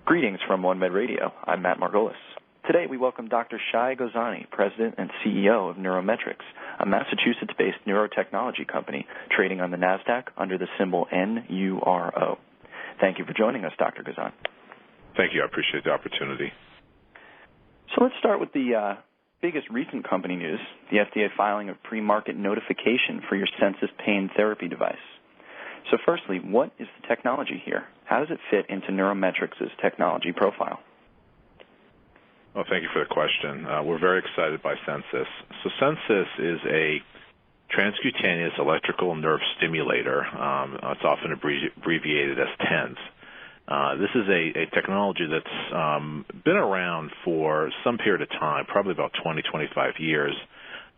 Greetings from OneMedRadio. I'm Matt Margolis. Today we welcome Dr. Shai Gozani, President and CEO of NeuroMetrix, a Massachusetts-based neurotechnology company trading on the NASDAQ under the symbol NURO. Thank you for joining us, Dr. Gozani. Thank you. I appreciate the opportunity. So let's start with the biggest recent company news, the FDA filing of pre-market notification for your Sensus pain therapy device. So firstly, what is the technology here? How does it fit into NeuroMetrix's technology profile? Well, thank you for the question. We're very excited by Sensus. So Sensus is a transcutaneous electrical nerve stimulator. It's often abbreviated as TENS. This is a technology that's been around for some period of time, probably about 20, 25 years,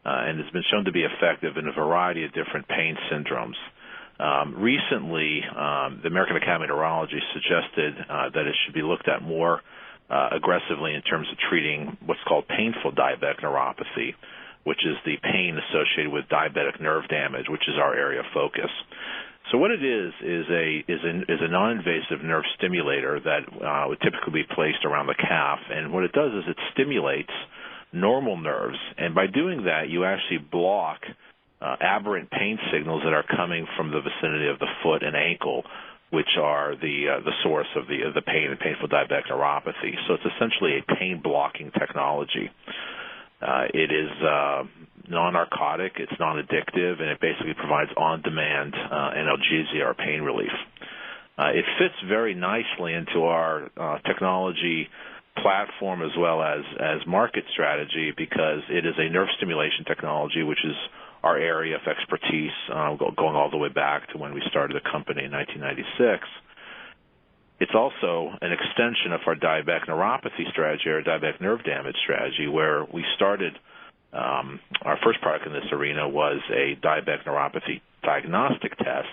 and has been shown to be effective in a variety of different pain syndromes. Recently, the American Academy of Neurology suggested that it should be looked at more aggressively in terms of treating what's called painful diabetic neuropathy, which is the pain associated with diabetic nerve damage, which is our area of focus. So what it is a non-invasive nerve stimulator that would typically be placed around the calf, and what it does is it stimulates normal nerves, and by doing that, you actually block aberrant pain signals that are coming from the vicinity of the foot and ankle, which are the source of the pain and painful diabetic neuropathy. So it's essentially a pain-blocking technology. It is non-narcotic, it's non-addictive, and it basically provides on-demand analgesia or pain relief. It fits very nicely into our technology platform as well as market strategy because it is a nerve stimulation technology, which is our area of expertise, going all the way back to when we started the company in 1996. It's also an extension of our diabetic neuropathy strategy, or diabetic nerve damage strategy, where we started our first product in this arena was a diabetic neuropathy diagnostic test.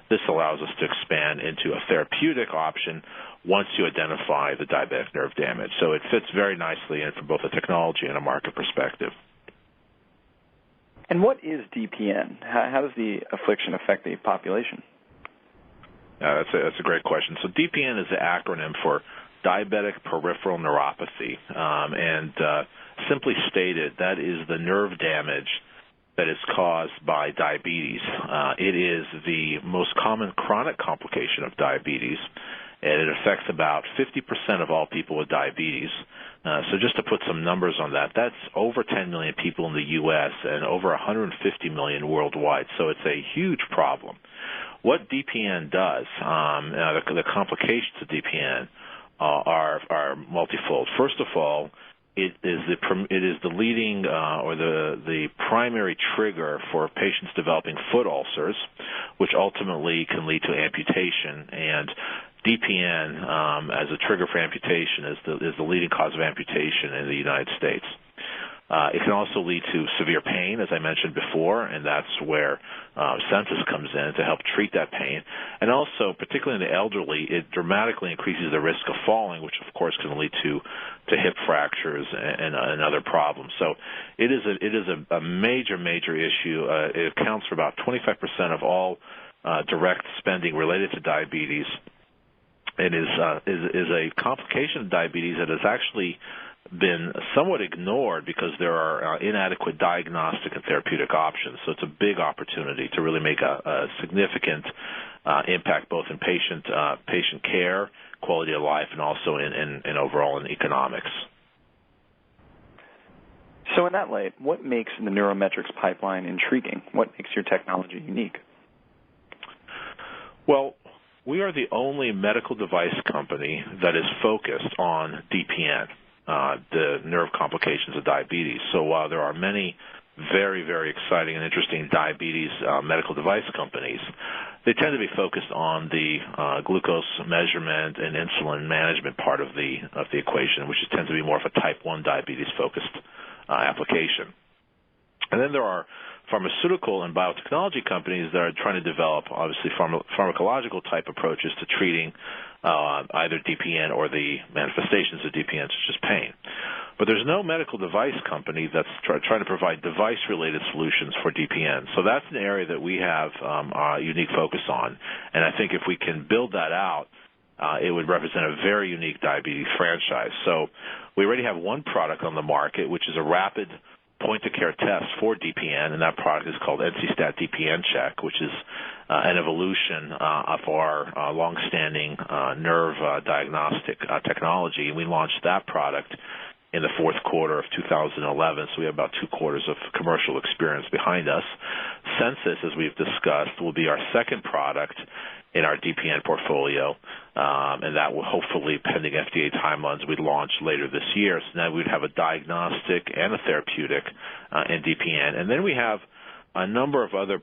This allows us to expand into a therapeutic option once you identify the diabetic nerve damage. So it fits very nicely in from both a technology and a market perspective. And what is DPN? How does the affliction affect the population? That's a great question. So DPN is the acronym for diabetic peripheral neuropathy, and simply stated, that is the nerve damage that is caused by diabetes. It is the most common chronic complication of diabetes, and it affects about 50% of all people with diabetes. So just to put some numbers on that, that's over 10 million people in the U.S. and over 150 million worldwide. So it's a huge problem. What DPN does, the complications of DPN are multifold. First of all, it is the leading or the primary trigger for patients developing foot ulcers, which ultimately can lead to amputation. And DPN, as a trigger for amputation, is the leading cause of amputation in the United States. It can also lead to severe pain, as I mentioned before, and that's where Sensus comes in to help treat that pain. And also, particularly in the elderly, it dramatically increases the risk of falling, which of course can lead to hip fractures and other problems. So it is a major issue. It accounts for about 25% of all direct spending related to diabetes. It is a complication of diabetes that has actually been somewhat ignored because there are inadequate diagnostic and therapeutic options. So it's a big opportunity to really make a significant impact both in patient care, quality of life, and also in overall in economics. So in that light, what makes the NeuroMetrix pipeline intriguing? What makes your technology unique? Well, we are the only medical device company that is focused on DPN, the nerve complications of diabetes. So while there are many very, very exciting and interesting diabetes medical device companies, they tend to be focused on the glucose measurement and insulin management part of the equation, which tends to be more of a type 1 diabetes-focused application. And then there are pharmaceutical and biotechnology companies that are trying to develop, obviously, pharmacological type approaches to treating either DPN or the manifestations of DPN, such as pain. But there's no medical device company that's trying to provide device-related solutions for DPN. So that's an area that we have a unique focus on. And I think if we can build that out, it would represent a very unique diabetes franchise. So we already have one product on the market, which is a rapid point-of-care test for DPN, and that product is called NC-Stat DPN Check, which is an evolution of our long-standing nerve diagnostic technology. We launched that product in the fourth quarter of 2011, so we have about 2 quarters of commercial experience behind us. Census, as we've discussed, will be our second product in our DPN portfolio, and that will hopefully, pending FDA timelines, we'd launch later this year. So now we'd have a diagnostic and a therapeutic in DPN. And then we have a number of other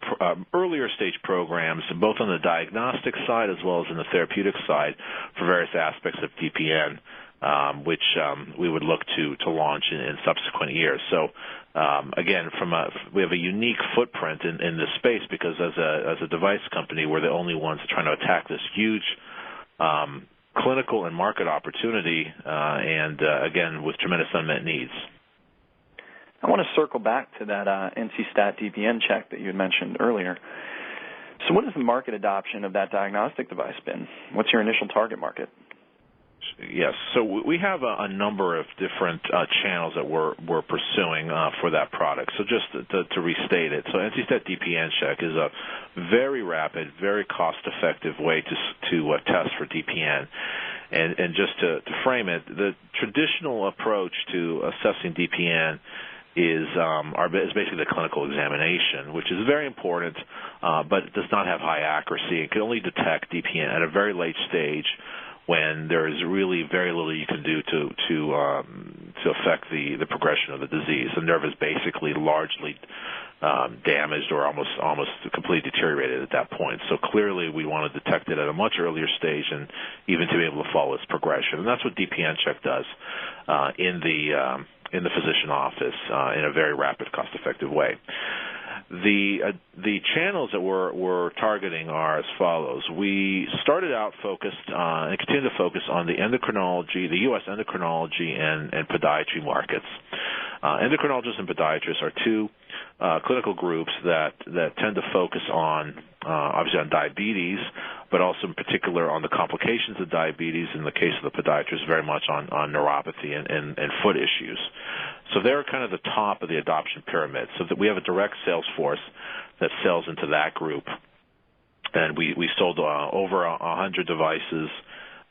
earlier stage programs, both on the diagnostic side as well as in the therapeutic side for various aspects of DPN, which we would look to launch in subsequent years. So again, we have a unique footprint in this space because as a device company, we're the only ones trying to attack this huge clinical and market opportunity, and again, with tremendous unmet needs. I want to circle back to that NC-Stat DPN check that you had mentioned earlier. So what has the market adoption of that diagnostic device been? What's your initial target market? Yes. So we have a number of different channels that we're pursuing for that product. So just to restate it, so NC-Stat DPN Check is a very rapid, very cost-effective way to test for DPN. And just to frame it, the traditional approach to assessing DPN is basically the clinical examination, which is very important, but it does not have high accuracy. It can only detect DPN at a very late stage, when there is really very little you can do to affect the progression of the disease. The nerve is basically largely damaged or almost completely deteriorated at that point. So clearly we want to detect it at a much earlier stage and even to be able to follow its progression. And that's what DPN Check does in the physician office in a very rapid, cost-effective way. The channels that we're targeting are as follows. We started out focused and continue to focus on the endocrinology, the U.S. endocrinology and podiatry markets. Endocrinologists and podiatrists are two clinical groups that tend to focus on, obviously, on diabetes, but also in particular on the complications of diabetes. In the case of the podiatrist, very much on neuropathy and foot issues. So they're kind of the top of the adoption pyramid. So that we have a direct sales force that sells into that group, and we sold over 100 devices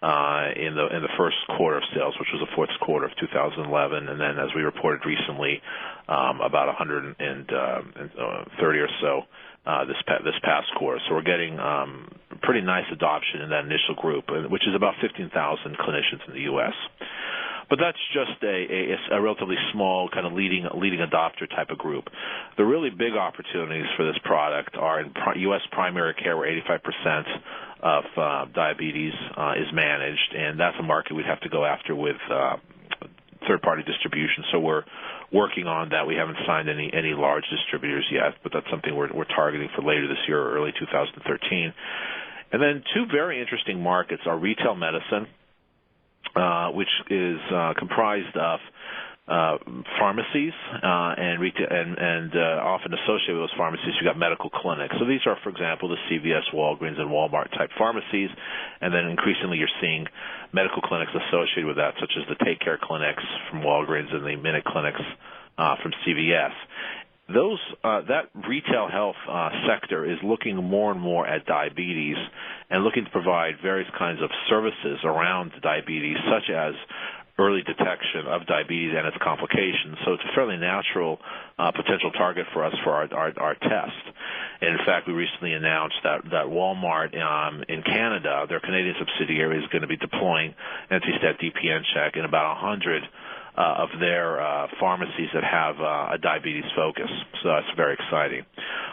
in the first quarter of sales, which was the fourth quarter of 2011, and then as we reported recently, about 130 or so this past quarter. So we're getting pretty nice adoption in that initial group, which is about 15,000 clinicians in the U.S. But that's just a relatively small kind of leading adopter type of group. The really big opportunities for this product are in U.S. primary care, where 85% of diabetes is managed, and that's a market we'd have to go after with third-party distribution. So we're working on that. We haven't signed any large distributors yet, but that's something we're targeting for later this year or early 2013. And then two very interesting markets are retail medicine, which is comprised of pharmacies and often associated with those pharmacies, you've got medical clinics. So these are, for example, the CVS, Walgreens, and Walmart type pharmacies, and then increasingly you're seeing medical clinics associated with that, such as the Take Care clinics from Walgreens and the Minute clinics from CVS. That retail health sector is looking more and more at diabetes and looking to provide various kinds of services around diabetes, such as early detection of diabetes and its complications. So it's a fairly natural potential target for us for our test. And in fact, we recently announced that Walmart in Canada, their Canadian subsidiary, is going to be deploying NC-Stat DPN Check in about 100 of their pharmacies that have a diabetes focus. So that's very exciting.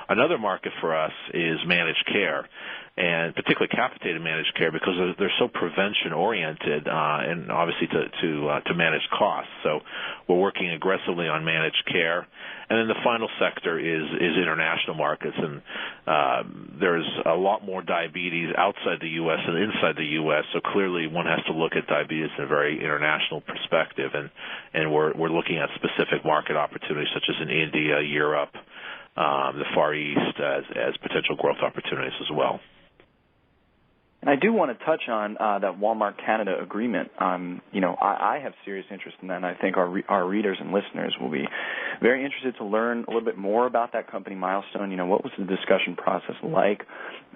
Another market for us is managed care, and particularly capitated managed care, because they're so prevention-oriented and obviously to manage costs. So we're working aggressively on managed care. And then the final sector is international markets, and there's a lot more diabetes outside the U.S. than inside the U.S., so clearly one has to look at diabetes in a very international perspective, and we're looking at specific market opportunities such as in India, Europe, the Far East as potential growth opportunities as well. I do want to touch on that Walmart Canada agreement. I have serious interest in that, and I think our readers and listeners will be very interested to learn a little bit more about that company milestone. What was the discussion process like?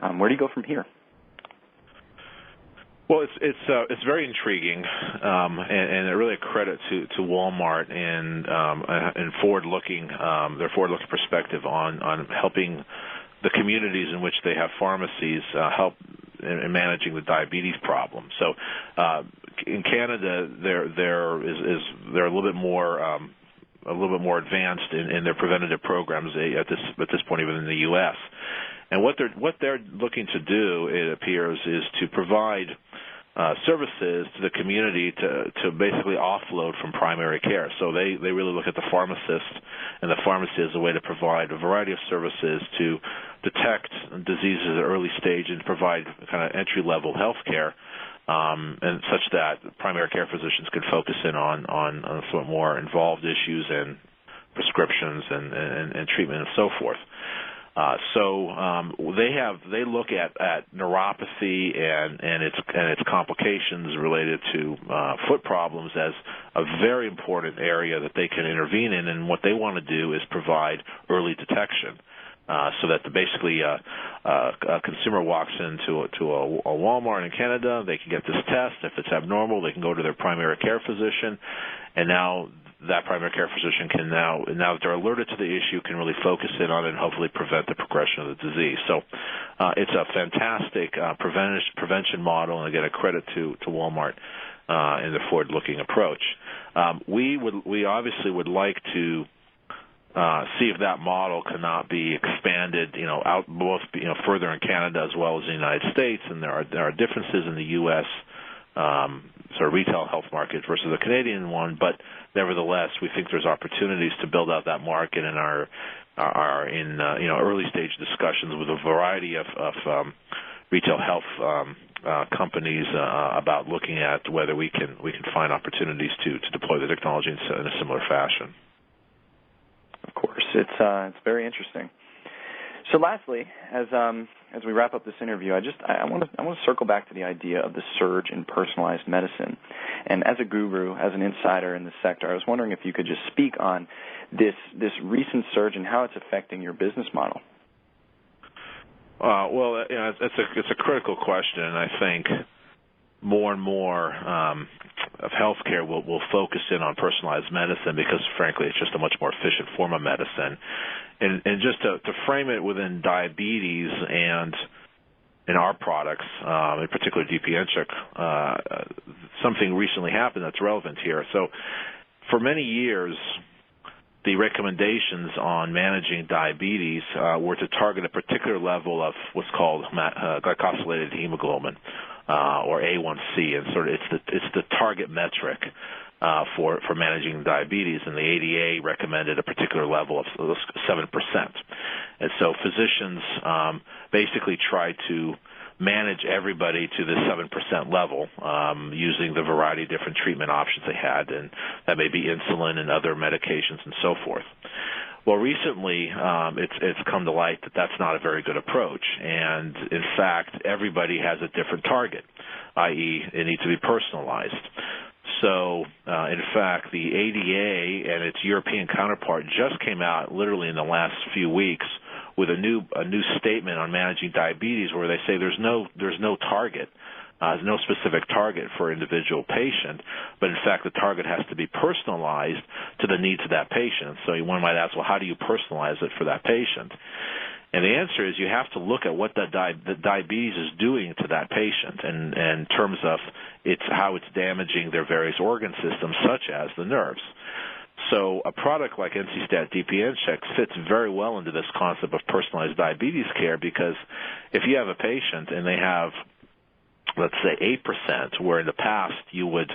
Where do you go from here? Well, it's very intriguing, and really a credit to Walmart and their forward-looking perspective on helping the communities in which they have pharmacies help in managing the diabetes problem. So in Canada, they're a little bit more advanced in their preventative programs at this point, even in the U.S. And what they're looking to do, it appears, is to provide services to the community to basically offload from primary care. So they really look at the pharmacist and the pharmacy as a way to provide a variety of services to detect diseases at an early stage and provide kind of entry-level health care, and such that primary care physicians can focus in on somewhat more involved issues and prescriptions and treatment and so forth. They look at neuropathy and its complications related to foot problems as a very important area that they can intervene in, and what they want to do is provide early detection. So that basically a consumer walks into a Walmart in Canada, they can get this test. If it's abnormal, they can go to their primary care physician, and now that primary care physician can now that they're alerted to the issue, can really focus in on it and hopefully prevent the progression of the disease. So it's a fantastic prevention model, and again, a credit to Walmart in their forward-looking approach. We obviously would like to see if that model cannot be expanded, out both, further in Canada as well as the United States. And there are differences in the U.S. Sort of retail health market versus the Canadian one, but nevertheless, we think there's opportunities to build out that market, and are in early stage discussions with a variety of retail health companies about looking at whether we can find opportunities to deploy the technology in a similar fashion. Of course, it's very interesting. So, lastly, as we wrap up this interview, I want to circle back to the idea of the surge in personalized medicine. And as a guru, as an insider in the sector, I was wondering if you could just speak on this recent surge and how it's affecting your business model. Well, it's a critical question, and I think more and more of healthcare will focus in on personalized medicine because, frankly, it's just a much more efficient form of medicine. And just to frame it within diabetes and in our products, in particular DPNCheck, something recently happened that's relevant here. So for many years, the recommendations on managing diabetes were to target a particular level of what's called glycosylated hemoglobin, or A1C, and sort of it's the target metric for managing diabetes, and the ADA recommended a particular level of 7%. And so physicians basically try to manage everybody to the 7% level using the variety of different treatment options they had, and that may be insulin and other medications and so forth. Well, recently it's come to light that that's not a very good approach, and in fact, everybody has a different target, i.e., it needs to be personalized. So, in fact, the ADA and its European counterpart just came out literally in the last few weeks with a new statement on managing diabetes, where they say there's no target. There's no specific target for individual patient, but in fact the target has to be personalized to the needs of that patient. So one might ask, well, how do you personalize it for that patient? And the answer is you have to look at what the diabetes is doing to that patient, and in terms of how it's damaging their various organ systems, such as the nerves. So a product like NC-Stat DPNCheck fits very well into this concept of personalized diabetes care, because if you have a patient and they have, let's say, 8%, where in the past you would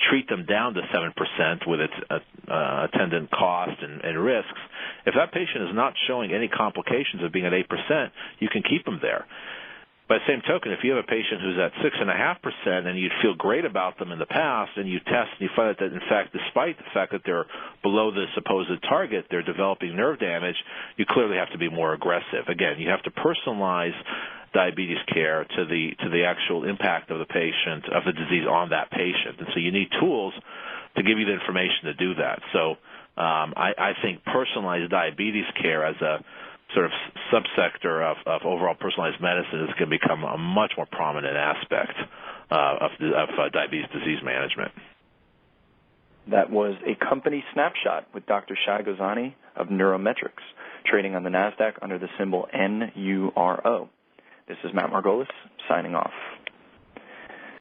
treat them down to 7% with its attendant cost and risks, if that patient is not showing any complications of being at 8%, you can keep them there. By the same token, if you have a patient who's at 6.5% and you'd feel great about them in the past, and you test and you find that, in fact, despite the fact that they're below the supposed target, they're developing nerve damage, you clearly have to be more aggressive. Again, you have to personalize diabetes care to the actual impact of the disease on that patient. And so you need tools to give you the information to do that. So I think personalized diabetes care as a sort of subsector of overall personalized medicine is going to become a much more prominent aspect of diabetes disease management. That was a company snapshot with Dr. Shai Gozani of NeuroMetrix, trading on the NASDAQ under the symbol NURO. This is Matt Margolis signing off.